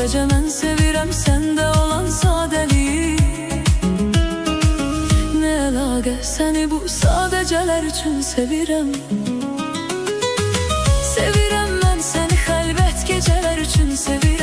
Sadece mən sevirəm səndə olan sadəliyi. Nə əlaqə, səni bu sadəcələr üçün sevirəm. Sevirəm mən səni xəlvət gecələr üçün sevirəm.